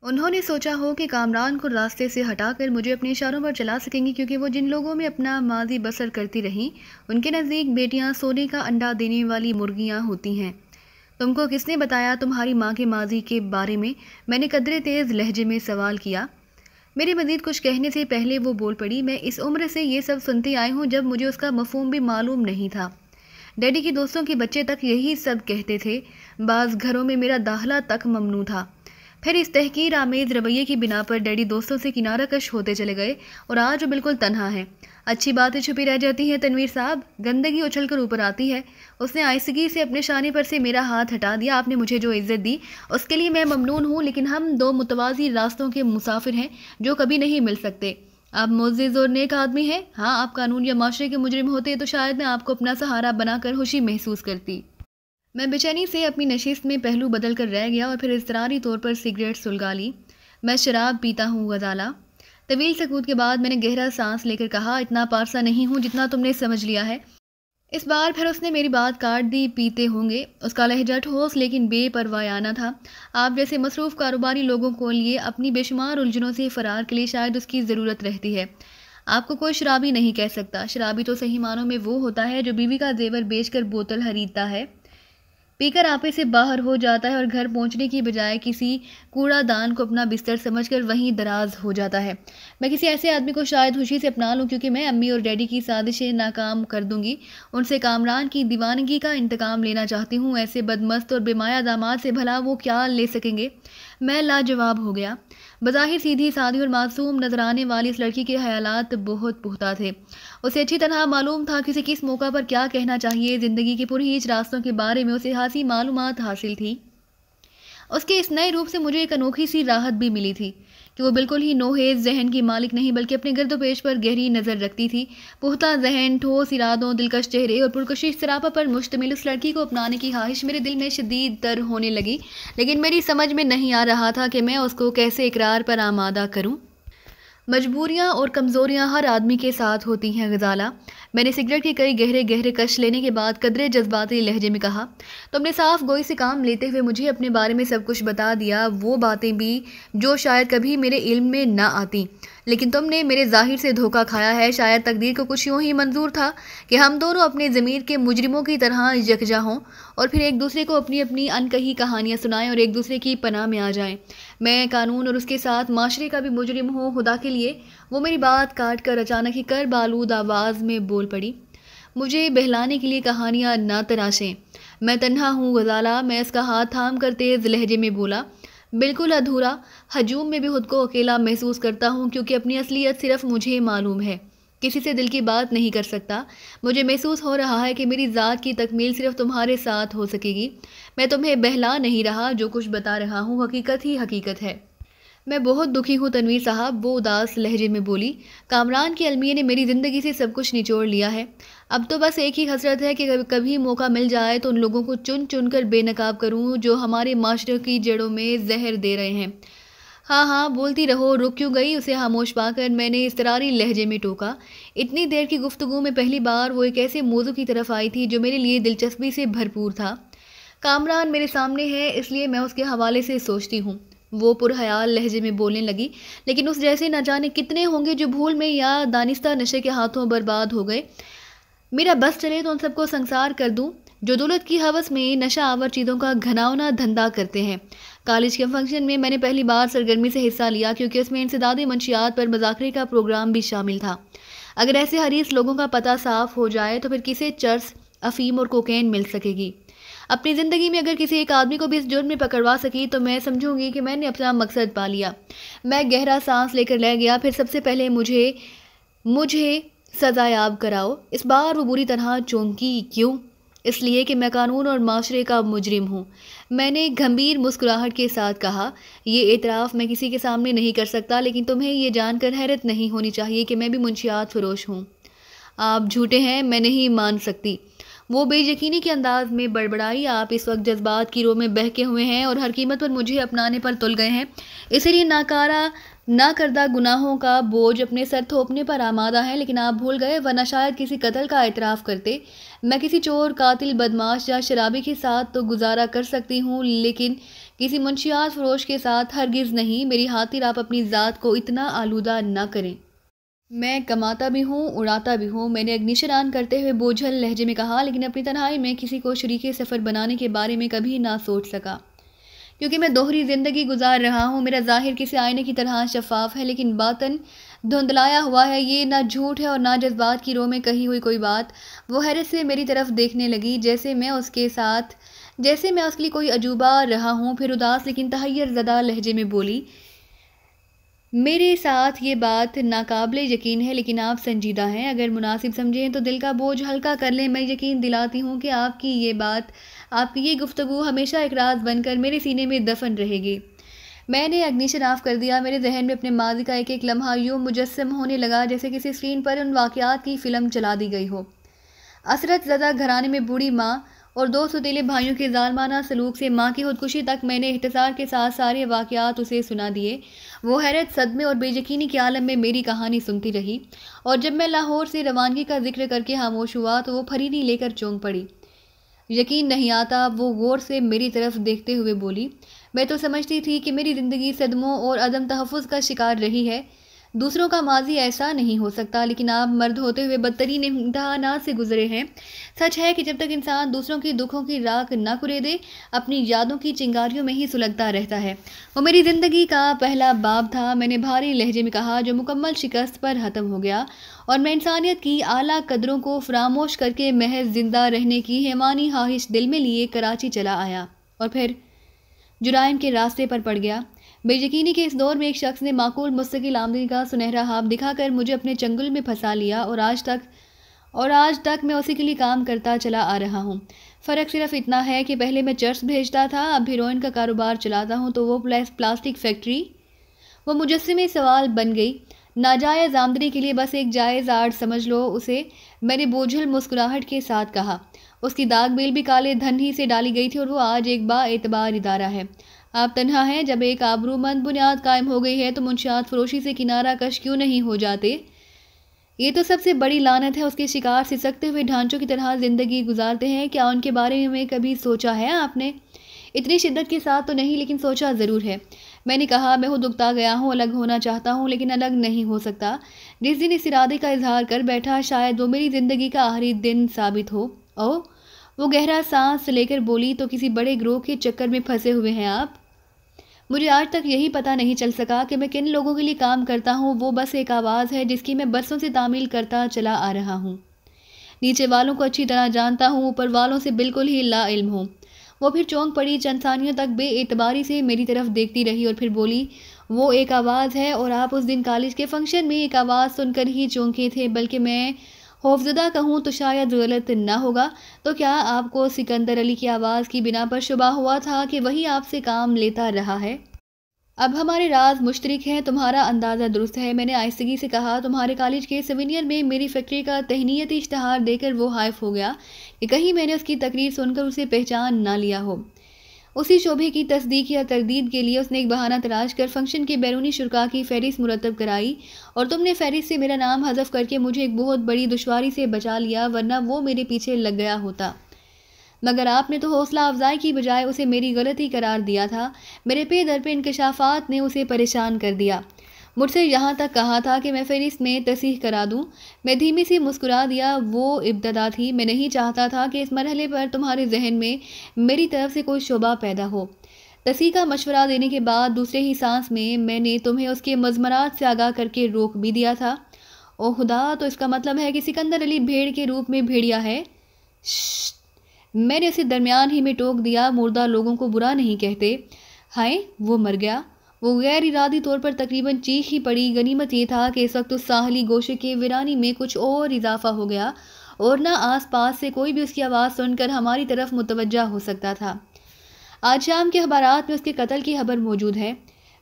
انہوں نے سوچا ہو کہ کامران کو راستے سے ہٹا کر مجھے اپنے اشاروں پر چلا سکیں گی، کیونکہ وہ جن لوگوں میں اپنا ماضی بسر کرتی رہیں ان کے نزدیک بیٹیاں سونے کا انڈا دینے والی مرغیاں ہوتی ہیں۔ تم کو کس نے بتایا تمہاری ماں کے ماضی کے بارے میں نے قدرے تیز لہجے میں سوال کیا۔ میرے مزید کچھ کہنے سے پہلے وہ بول پڑی، میں اس عمر سے یہ سب سنتی آئی ہوں جب مجھے اس کا مفہوم بھی معلوم نہیں تھا۔ ڈیڈی کے دوستوں کے بچے تک یہی سب کہتے تھے، بعض گھروں میں میرا داخلہ تک ممنوع تھا۔ پھر اس تحقیر آمیز رویے کی بنا پر ڈیڈی دوستوں سے کنارہ کش ہوتے چلے گئے اور آج وہ بالکل تنہا ہے۔ اچھی باتیں چھپی رہ جاتی ہیں تنویر صاحب، گندگی اچھل کر اوپر آتی ہے۔ اس نے آہستگی سے اپنے شانے پر سے میرا ہاتھ ہٹا دیا۔ آپ نے مجھے جو عزت دی اس کے لیے میں ممنون ہوں، لیکن ہم دو متوازی راستوں کے مسافر ہیں جو کبھی نہیں مل سکتے۔ آپ معزز اور نیک آدمی ہیں۔ ہاں، آپ قانون یا معاشرے کے مجرم ہوتے تو شاید میں آپ کو اپنا سہارا بنا کر خوشی محسوس کرتی۔ میں بے چینی سے اپنی نشست میں پہلو بدل کر رہ گیا اور پھر اضطراری طور پر سگریٹ سلگا لی۔ میں شراب پیتا ہوں غزالہ۔ طویل سکوت کے بعد میں نے گہرا سانس لے کر کہا، اتنا پارسا نہیں ہوں جتنا تم نے سمجھ لیا ہے۔ اس بار پھر اس نے میری بات کاٹ دی، پیتے ہوں گے۔ اس کا لہجہ ٹھوس لیکن بے پروایانہ تھا۔ آپ جیسے مصروف کاروباری لوگوں کو لیے اپنی بے شمار الجھنوں سے فرار کے لیے شاید اس کی ضرورت رہتی ہے۔ آپ کو کوئی شرابی نہیں کہہ سکتا۔ شرابی تو صحیح معنوں میں وہ ہوتا ہے جو بیوی کا زیور بیچ کر بوتل خریدتا ہے، پی کر آپے سے باہر ہو جاتا ہے اور گھر پہنچنے کی بجائے کسی کوڑا دان کو اپنا بستر سمجھ کر وہیں دراز ہو جاتا ہے۔ میں کسی ایسے آدمی کو شاید خوشی سے اپنا لوں، کیونکہ میں امی اور ڈیڈی کی سازشیں ناکام کر دوں گی۔ ان سے کامران کی دیوانگی کا انتقام لینا چاہتی ہوں۔ ایسے بدمست اور بے مایہ داماد سے بھلا وہ کیا لے سکیں گے؟ میں لاجواب ہو گیا۔ بظاہر سیدھی سادھی اور معصوم نظر آنے والی اس لڑکی کے خیالات بہت پختہ تھے۔ اسے اچھی طرح معلوم تھا کہ اسے کس موقع پر کیا کہنا چاہیے۔ زندگی کے پرہیچ راستوں کے بارے میں اسے خاصی معلومات حاصل تھی۔ اس کے اس نئے روپ سے مجھے ایک انوکھی سی راحت بھی ملی تھی کہ وہ بالکل ہی نوحیز ذہن کی مالک نہیں بلکہ اپنے گرد و پیش پر گہری نظر رکھتی تھی۔ پختہ ذہن، ٹھوس ارادوں، دلکش چہرے اور پرکشش سراپا پر مشتمل اس لڑکی کو اپنانے کی خواہش میرے دل میں شدید تر ہونے لگی، لیکن میری سمجھ میں نہیں آ رہا تھا کہ میں اس کو کیسے اقرار پر آمادہ کروں۔ مجبوریاں اور کمزوریاں ہر آدمی کے ساتھ ہوتی ہیں غزالہ۔ میں نے سگریٹ کے کئی گہرے کش لینے کے بعد قدرے جذباتی لہجے میں کہا، تم نے صاف گوئی سے کام لیتے ہوئے مجھے اپنے بارے میں سب کچھ بتا دیا، وہ باتیں بھی جو شاید کبھی میرے علم میں نہ آتی، لیکن تم نے میرے ظاہر سے دھوکہ کھایا ہے۔ شاید تقدیر کو کچھ یوں ہی منظور تھا کہ ہم دونوں اپنے ضمیر کے مجرموں کی طرح یکجا ہوں اور پھر ایک دوسرے کو اپنی اپنی انکہی کہانیاں سنائیں اور ایک دوسرے کی پناہ میں آ جائیں۔ میں قانون اور اس کے ساتھ معاشرے کا بھی مجرم ہوں، خدا کے لیے۔ وہ میری بات کاٹ کر اچانک ہی کرب آلود آواز میں بول پڑی، مجھے بہلانے کے لیے کہانیاں نہ تراشیں۔ میں تنہا ہوں غزالہ۔ میں اس کا ہاتھ تھام کر تیز لہجے میں بولا، بالکل ادھورا۔ ہجوم میں بھی خود کو اکیلا محسوس کرتا ہوں، کیونکہ اپنی اصلیت صرف مجھے معلوم ہے، کسی سے دل کی بات نہیں کر سکتا۔ مجھے محسوس ہو رہا ہے کہ میری ذات کی تکمیل صرف تمہارے ساتھ ہو سکے گی۔ میں تمہیں بہلا نہیں رہا، جو کچھ بتا رہا ہوں حقیقت ہی حقیقت ہے۔ میں بہت دکھی ہوں تنویر صاحب، وہ اداس لہجے میں بولی۔ کامران کی المیہ نے میری زندگی سے سب کچھ نچوڑ لیا ہے۔ اب تو بس ایک ہی حسرت ہے کہ کبھی موقع مل جائے تو ان لوگوں کو چن چن کر بے نقاب کروں جو ہمارے معاشرے کی جڑوں میں زہر دے رہے ہیں۔ ہاں ہاں بولتی رہو، رک کیوں گئی؟ اسے خاموش پا کر میں نے اضطراری لہجے میں ٹوکا۔ اتنی دیر کی گفتگو میں پہلی بار وہ ایک ایسے موضوع کی طرف آئی تھی جو میرے لیے دلچسپی سے بھرپور تھا۔ کامران میرے سامنے ہے، اس لیے میں اس کے حوالے سے سوچتی ہوں، وہ پرخیال لہجے میں بولنے لگی، لیکن اس جیسے نہ جانے کتنے ہوں گے جو بھول میں یا دانستہ نشے کے ہاتھوں برباد ہو گئے۔ میرا بس چلے تو ان سب کو سنسار کر دوں جو دولت کی ہوس میں نشہ آور چیزوں کا گھناؤنا دھندا کرتے ہیں۔ کالج کے فنکشن میں نے پہلی بار سرگرمی سے حصہ لیا، کیونکہ اس میں انسدادی منشیات پر مذاکرے کا پروگرام بھی شامل تھا۔ اگر ایسے حریص لوگوں کا پتہ صاف ہو جائے تو پھر کسے چرس، افیم اور کوکین مل سکے گی؟ اپنی زندگی میں اگر کسی ایک آدمی کو بھی اس جرم میں پکڑوا سکی تو میں سمجھوں گی کہ میں نے اپنا مقصد پا لیا۔ میں گہرا سانس لے کر لے گیا، پھر سب سے پہلے مجھے سزا یاب کراؤ۔ اس بار وہ بری طرح چونکی۔ کیوں؟ اس لیے کہ میں قانون اور معاشرے کا مجرم ہوں، میں نے گھمبیر مسکراہٹ کے ساتھ کہا۔ یہ اعتراف میں کسی کے سامنے نہیں کر سکتا، لیکن تمہیں یہ جان کر حیرت نہیں ہونی چاہیے کہ میں بھی منشیات فروش ہوں۔ آپ جھوٹے ہیں، میں نہیں مان سکتی، وہ بے یقینی کے انداز میں بڑبڑائی۔ آپ اس وقت جذبات کی رو میں بہکے ہوئے ہیں اور ہر قیمت پر مجھے اپنانے پر تل گئے ہیں، اسی لیے نہ کردہ گناہوں کا بوجھ اپنے سر تھوپنے پر آمادہ ہیں۔ لیکن آپ بھول گئے، ورنہ شاید کسی قتل کا اعتراف کرتے۔ میں کسی چور، قاتل، بدماش یا شرابی کے ساتھ تو گزارا کر سکتی ہوں، لیکن کسی منشیات فروش کے ساتھ ہرگز نہیں، میری خاطر آپ اپنی ذات کو اتنا آلودہ نہ کریں۔ میں کماتا بھی ہوں، اڑاتا بھی ہوں، میں نے اگنیشن آن کرتے ہوئے بوجھل لہجے میں کہا، لیکن اپنی تنہائی میں کسی کو شریک سفر بنانے کے بارے میں کبھی نہ سوچ سکا، کیونکہ میں دوہری زندگی گزار رہا ہوں۔ میرا ظاہر کسی آئینے کی طرح شفاف ہے، لیکن باطن دھندلایا ہوا ہے۔ یہ نہ جھوٹ ہے اور نہ جذبات کی رو میں کہی ہوئی کوئی بات۔ وہ حیرت سے میری طرف دیکھنے لگی، جیسے میں اس کے لیے کوئی عجوبہ رہا ہوں۔ پھر اداس لیکن تحیر زدہ لہجے میں بولی، میرے ساتھ یہ بات ناقابل یقین ہے، لیکن آپ سنجیدہ ہیں، اگر مناسب سمجھیں تو دل کا بوجھ ہلکا کر لیں۔ میں یقین دلاتی ہوں کہ آپ کی یہ گفتگو ہمیشہ ایک راز بن کر میرے سینے میں دفن رہے گی۔ میں نے اگنیشن آف کر دیا۔ میرے ذہن میں اپنے ماضی کا ایک ایک لمحہ یوں مجسم ہونے لگا جیسے کسی اسکرین پر ان واقعات کی فلم چلا دی گئی ہو۔ عثرت زدہ گھرانے میں بوڑھی ماں اور 2 سوتیلے بھائیوں کے ظالمانہ سلوک سے ماں کی خودکشی تک میں نے اختصار کے ساتھ سارے واقعات اسے سنا دیے۔ وہ حیرت، صدمے اور بے یقینی کے عالم میں میری کہانی سنتی رہی، اور جب میں لاہور سے روانگی کا ذکر کر کے خاموش ہوا تو وہ پھریری لے کر چونک پڑی۔ یقین نہیں آتا، وہ غور سے میری طرف دیکھتے ہوئے بولی، میں تو سمجھتی تھی کہ میری زندگی صدموں اور عدم تحفظ کا شکار رہی ہے، دوسروں کا ماضی ایسا نہیں ہو سکتا، لیکن آپ مرد ہوتے ہوئے بدترین امتحانات سے گزرے ہیں۔ سچ ہے کہ جب تک انسان دوسروں کے دکھوں کی راکھ نہ کریدے، اپنی یادوں کی چنگاریوں میں ہی سلگتا رہتا ہے۔ وہ میری زندگی کا پہلا باب تھا، میں نے بھاری لہجے میں کہا، جو مکمل شکست پر ختم ہو گیا، اور میں انسانیت کی اعلیٰ قدروں کو فراموش کر کے محض زندہ رہنے کی حیوانی خواہش دل میں لیے کراچی چلا آیا، اور پھر جرائم کے راستے پر پڑ گیا۔ بے یقینی کے اس دور میں ایک شخص نے معقول مستقل آمدنی کا سنہرا خواب دکھا کر مجھے اپنے چنگل میں پھنسا لیا، اور آج تک میں اسی کے لیے کام کرتا چلا آ رہا ہوں۔ فرق صرف اتنا ہے کہ پہلے میں چرس بھیجتا تھا، اب ہیروئن کا کاروبار چلاتا ہوں، تو وہ پلاسٹک فیکٹری وہ مجسمے سوال بن گئی۔ ناجائز آمدنی کے لیے بس ایک جائز آرٹ سمجھ لو اسے، میں نے بوجھل مسکراہٹ کے ساتھ کہا۔ اس کی داغ بیل بھی کالے دھن ہی سے ڈالی گئی تھی، اور وہ آج ایک با اعتبار ادارہ ہے۔ آپ تنہا ہیں، جب ایک آبرومند بنیاد قائم ہو گئی ہے تو منشیات فروشی سے کنارہ کش کیوں نہیں ہو جاتے؟ یہ تو سب سے بڑی لعنت ہے، اس کے شکار سسکتے ہوئے ڈھانچوں کی طرح زندگی گزارتے ہیں۔ کیا ان کے بارے میں کبھی سوچا ہے آپ نے؟ اتنی شدت کے ساتھ تو نہیں، لیکن سوچا ضرور ہے۔ میں نے کہا، میں خود اکتا گیا ہوں، الگ ہونا چاہتا ہوں، لیکن الگ نہیں ہو سکتا۔ جس دن اس ارادے کا اظہار کر بیٹھا، شاید وہ میری زندگی کا آخری دن ثابت ہو۔ وہ گہرا سانس لے کر بولی، تو کسی بڑے گروہ کے چکر میں پھنسے ہوئے ہیں آپ؟ مجھے آج تک یہی پتہ نہیں چل سکا کہ میں کن لوگوں کے لیے کام کرتا ہوں۔ وہ بس ایک آواز ہے جس کی میں برسوں سے تعمیل کرتا چلا آ رہا ہوں۔ نیچے والوں کو اچھی طرح جانتا ہوں، اوپر والوں سے بالکل ہی لا علم ہوں۔ وہ پھر چونک پڑی، چند ثانیوں تک بے اعتباری سے میری طرف دیکھتی رہی، اور پھر بولی، وہ ایک آواز ہے، اور آپ اس دن کالج کے فنکشن میں ایک آواز سن کر ہی چونکے تھے، بلکہ میں خوفزدہ کہوں تو شاید غلط نہ ہوگا۔ تو کیا آپ کو سکندر علی کی آواز کی بنا پر شبہ ہوا تھا کہ وہی آپ سے کام لیتا رہا ہے؟ اب ہمارے راز مشترک ہیں، تمہارا اندازہ درست ہے، میں نے آہستگی سے کہا۔ تمہارے کالج کے سیمینر میں میری فیکٹری کا تہنیتی اشتہار دے کر وہ حائف ہو گیا کہ کہیں میں نے اس کی تقریر سن کر اسے پہچان نہ لیا ہو۔ اسی شبہے کی تصدیق یا تردید کے لیے اس نے ایک بہانہ تلاش کر فنکشن کے بیرونی شرکاء کی فہرست مرتب کرائی، اور تم نے فہرست سے میرا نام حذف کر کے مجھے ایک بہت بڑی دشواری سے بچا لیا، ورنہ وہ میرے پیچھے لگ گیا ہوتا۔ مگر آپ نے تو حوصلہ افزائی کی بجائے اسے میری غلطی قرار دیا تھا۔ میرے پے در پہ انکشافات نے اسے پریشان کر دیا۔ مجھ سے یہاں تک کہا تھا کہ میں فہرست میں تصحیح کرا دوں۔ میں دھیمی سی مسکرا دیا۔ وہ ابتدا تھی، میں نہیں چاہتا تھا کہ اس مرحلے پر تمہارے ذہن میں میری طرف سے کوئی شبہ پیدا ہو۔ تصحیح کا مشورہ دینے کے بعد دوسرے ہی سانس میں نے تمہیں اس کے مضمرات سے آگاہ کر کے روک بھی دیا تھا۔ او خدا، تو اس کا مطلب ہے کہ سکندر علی بھیڑ کے روپ میں بھیڑیا ہے؟ میں نے اسے درمیان ہی میں ٹوک دیا، مردہ لوگوں کو برا نہیں کہتے۔ ہائے، وہ مر گیا؟ وہ غیر ارادی طور پر تقریباً چیخ ہی پڑی۔ غنیمت یہ تھا کہ اس وقت اس ساحلی گوشے کے ویرانی میں کچھ اور اضافہ ہو گیا، اور نہ آس پاس سے کوئی بھی اس کی آواز سن کر ہماری طرف متوجہ ہو سکتا تھا۔ آج شام کے اخبارات میں اس کے قتل کی خبر موجود ہے،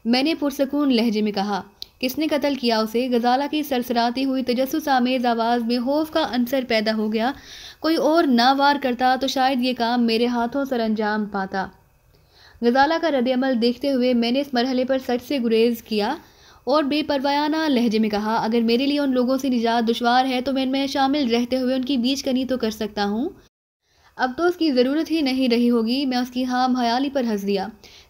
میں نے پرسکون لہجے میں کہا۔ کس نے قتل کیا اسے؟ غزالہ کی سرسراتی ہوئی تجسس آمیز آواز میں خوف کا عنصر پیدا ہو گیا۔ کوئی اور نہ وار کرتا تو شاید یہ کام میرے ہاتھوں سر انجام پاتا۔ غزالہ کا رد عمل دیکھتے ہوئے میں نے اس مرحلے پر سچ سے گریز کیا اور بے پروایانہ لہجے میں کہا، اگر میرے لیے ان لوگوں سے نجات دشوار ہے تو میں شامل رہتے ہوئے ان کی بیچ کنی تو کر سکتا ہوں۔ اب تو اس کی ضرورت ہی نہیں رہی ہوگی۔ میں اس کی خام خیالی پر ہنس دیا۔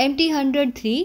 MT 103?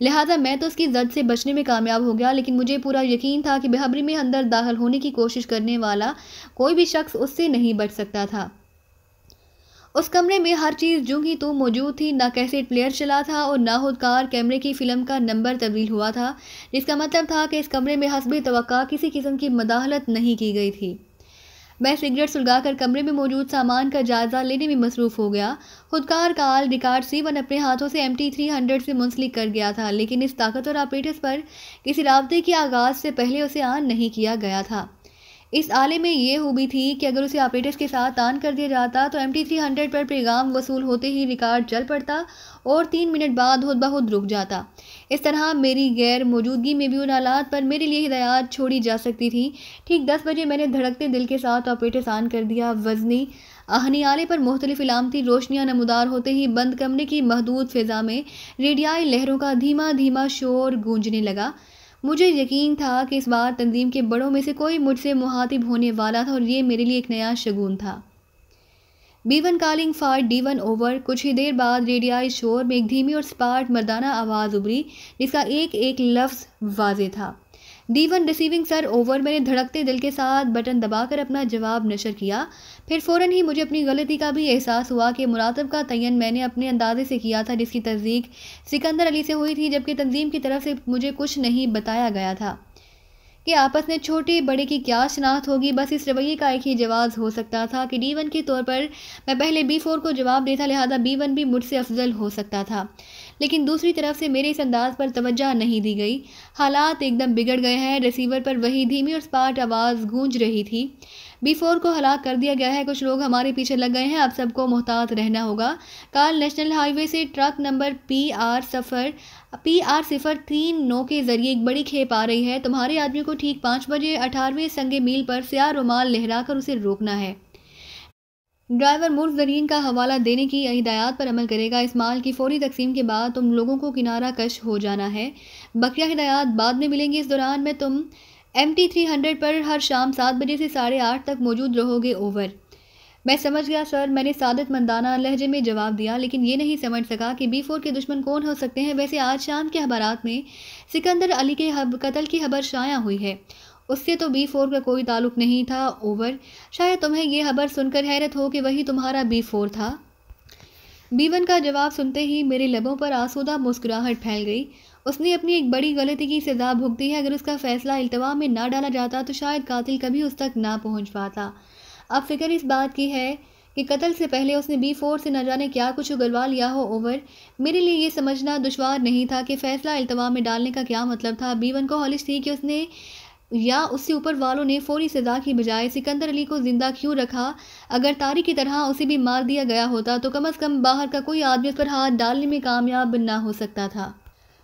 لہٰذا میں تو اس کی زد سے بچنے میں کامیاب ہو گیا، لیکن مجھے پورا یقین تھا کہ بے خبری میں اندر داخل ہونے کی کوشش کرنے والا کوئی بھی شخص اس سے نہیں بچ سکتا تھا۔ اس کمرے میں ہر چیز جو ہی تو موجود تھی، نہ کیسٹ پلیئر چلا تھا اور نہ خودکار کیمرے کی فلم کا نمبر تبدیل ہوا تھا، جس کا مطلب تھا کہ اس کمرے میں حسب توقع کسی قسم کی مداخلت نہیں کی گئی تھی۔ میں سگریٹ سلگا کر کمرے میں موجود سامان کا جائزہ لینے میں مصروف ہو گیا۔ خودکار کال ریکارڈ C1 اپنے ہاتھوں سے MT300 سے منسلک کر گیا تھا، لیکن اس طاقتور آپریٹس پر کسی رابطے کے آغاز سے پہلے اسے آن نہیں کیا گیا تھا۔ اس آلے میں یہ خوبی تھی کہ اگر اسے آپریٹس کے ساتھ آن کر دیا جاتا تو MT300 پر پیغام وصول ہوتے ہی ریکارڈ چل پڑتا اور 3 منٹ بعد خود بخود رک جاتا۔ اس طرح میری غیر موجودگی میں بھی ان آلات پر میرے لیے ہدایات چھوڑی جا سکتی تھی۔ ٹھیک 10 بجے میں نے دھڑکتے دل کے ساتھ آپریٹس آن کر دیا۔ وزنی آہنی آلے پر مختلف علامتی روشنیاں نمودار ہوتے ہی بند کمرے کی محدود فضا میں ریڈیائی لہروں کا دھیما دھیما شور گونجنے لگا۔ مجھے یقین تھا کہ اس بار تنظیم کے بڑوں میں سے کوئی مجھ سے مخاطب ہونے والا تھا اور یہ میرے لیے ایک نیا شگون تھا۔ B1 calling for D1 over. کچھ ہی دیر بعد ریڈیائی شور میں ایک دھیمی اور سپاٹ مردانہ آواز ابھری، جس کا ایک ایک لفظ واضح تھا۔ D1 ریسیونگ سر، اوور۔ میں نے دھڑکتے دل کے ساتھ بٹن دبا کر اپنا جواب نشر کیا۔ پھر فوراً ہی مجھے اپنی غلطی کا بھی احساس ہوا کہ مراتب کا تعین میں نے اپنے اندازے سے کیا تھا، جس کی تصدیق سکندر علی سے ہوئی تھی، جبکہ تنظیم کی طرف سے مجھے کچھ نہیں بتایا گیا تھا کہ آپس میں چھوٹے بڑے کی کیا شناخت ہوگی۔ بس اس رویے کا ایک ہی جواز ہو سکتا تھا کہ D1 کے طور پر میں پہلے B4 کو جواب دیتا، لہذا B1 بھی مجھ سے افضل ہو سکتا تھا۔ لیکن دوسری طرف سے میرے اس انداز پر توجہ نہیں دی گئی۔ حالات ایک دم بگڑ گئے ہیں۔ ریسیور پر وہی دھیمی اور سپاٹ آواز گونج رہی تھی۔ B4 کو ہلاک کر دیا گیا ہے، کچھ لوگ ہمارے پیچھے لگ گئے ہیں، اب سب کو محتاط رہنا ہوگا۔ کال نیشنل ہائی وے سے ٹرک نمبر PR039 کے ذریعے ایک بڑی کھیپ آ رہی ہے۔ تمہارے آدمیوں کو ٹھیک 5 بجے 18ویں سنگ میل پر سیاہ رومال لہرا کر اسے روکنا ہے۔ ڈرائیور مرز زرین کا حوالہ دینے کی ہدایات پر عمل کرے گا۔ اس مال کی فوری تقسیم کے بعد تم لوگوں کو کنارہ کش ہو جانا ہے۔ بقیہ ہدایات بعد میں ملیں گی۔ اس دوران میں تم MT300 پر ہر شام 7 بجے سے 8:30 تک موجود رہو گے، اوور۔ میں سمجھ گیا سر، میں نے سعادت مندانہ لہجے میں جواب دیا، لیکن یہ نہیں سمجھ سکا کہ B4 کے دشمن کون ہو سکتے ہیں۔ ویسے آج شام کے اخبارات میں سکندر علی کے قتل کی خبر شائع ہوئی ہے، اس سے تو B4 کا کوئی تعلق نہیں تھا، اوور۔ شاید تمہیں یہ خبر سن کر حیرت ہو کہ وہی تمہارا B4 تھا۔ B1 کا جواب سنتے ہی میرے لبوں پر آسودہ مسکراہٹ پھیل گئی۔ اس نے اپنی ایک بڑی غلطی کی سزا بھگتی ہے۔ اگر اس کا فیصلہ التوا میں نہ ڈالا جاتا تو شاید قاتل کبھی اس تک نہ پہنچ پاتا۔ اب فکر اس بات کی ہے کہ قتل سے پہلے اس نے B4 سے نہ جانے کیا کچھ اگلوا لیا ہو، اوور۔ میرے لیے یہ سمجھنا دشوار نہیں تھا کہ فیصلہ التوا میں ڈالنے کا کیا مطلب تھا۔ B1 کو ہالش تھی کہ اس نے یا اس سے اوپر والوں نے فوری سزا کی بجائے سکندر علی کو زندہ کیوں رکھا۔ اگر طارق کی طرح اسے بھی مار دیا گیا ہوتا تو کم از کم باہر کا کوئی آدمی اس پر ہاتھ ڈالنے میں کامیاب نہ ہو سکتا تھا۔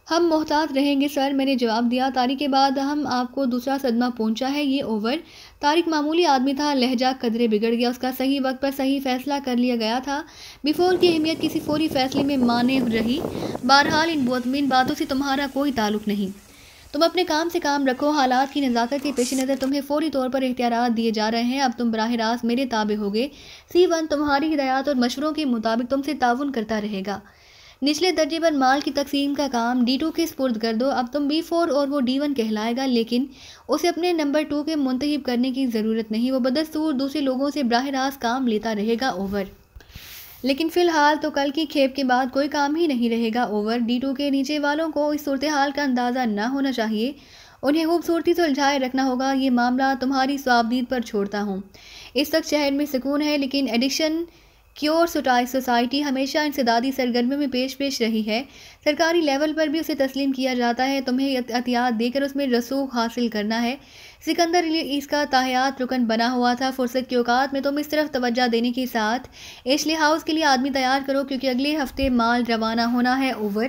ہم محتاط رہیں گے سر، میں نے جواب دیا۔ طارق کے بعد ہم آپ کو دوسرا صدمہ پہنچا ہے، یہ اوور۔ طارق معمولی آدمی تھا، لہجہ قدرے بگڑ گیا، اس کا صحیح وقت پر صحیح فیصلہ کر لیا گیا تھا۔ B4 کی اہمیت کسی فوری فیصلے میں مانع رہی۔ بہرحال ان باتوں سے تمہارا کوئی تعلق نہیں۔ تم اپنے کام سے کام رکھو۔ حالات کی نزاکت کے پیش نظر تمہیں فوری طور پر اختیارات دیے جا رہے ہیں۔ اب تم براہ راست میرے تابع ہوگے۔ C1 تمہاری ہدایات اور مشوروں کے مطابق تم سے تعاون کرتا رہے گا۔ نچلے درجے پر مال کی تقسیم کا کام D2 کے سپرد کر دو۔ اب تم B4 اور وہ D1 کہلائے گا، لیکن اسے اپنے نمبر 2 کے منتخب کرنے کی ضرورت نہیں۔ وہ بدستور دوسرے لوگوں سے براہ راست کام لیتا رہے گا، اوور۔ لیکن فی الحال تو کل کی کھیپ کے بعد کوئی کام ہی نہیں رہے گا، اوور۔ D2 کے نیچے والوں کو اس صورتحال کا اندازہ نہ ہونا چاہیے، انہیں خوبصورتی سے الجھائے رکھنا ہوگا۔ یہ معاملہ تمہاری صوابدید پر چھوڑتا ہوں۔ اس وقت شہر میں سکون ہے، لیکن ایڈکشن کیور سوسائٹی ہمیشہ انسدادی سرگرمیوں میں پیش رہی ہے۔ سرکاری لیول پر بھی اسے تسلیم کیا جاتا ہے۔ تمہیں احتیاط دے کر اس میں رسوخ حاصل کرنا ہے۔ سکندر علی اس کا تاحیات رکن بنا ہوا تھا۔ فرصت کے اوقات میں تم اس طرف توجہ دینے کے ساتھ ایشلی ہاؤس کے لیے آدمی تیار کرو، کیونکہ اگلے ہفتے مال روانہ ہونا ہے، اوور۔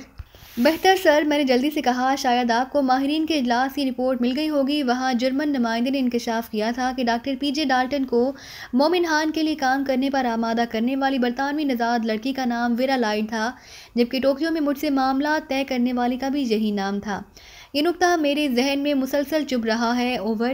بہتر سر، میں نے جلدی سے کہا۔ شاید آپ کو ماہرین کے اجلاس کی رپورٹ مل گئی ہوگی۔ وہاں جرمن نمائندے نے انکشاف کیا تھا کہ ڈاکٹر PJ ڈالٹن کو مومن خان کے لیے کام کرنے پر آمادہ کرنے والی برطانوی نژاد لڑکی کا نام ویرا لائڈ تھا، جبکہ ٹوکیو میں مجھ سے معاملات طے کرنے والی کا بھی یہی نام تھا۔ یہ نکتہ میرے ذہن میں مسلسل چبھ رہا ہے، اوور۔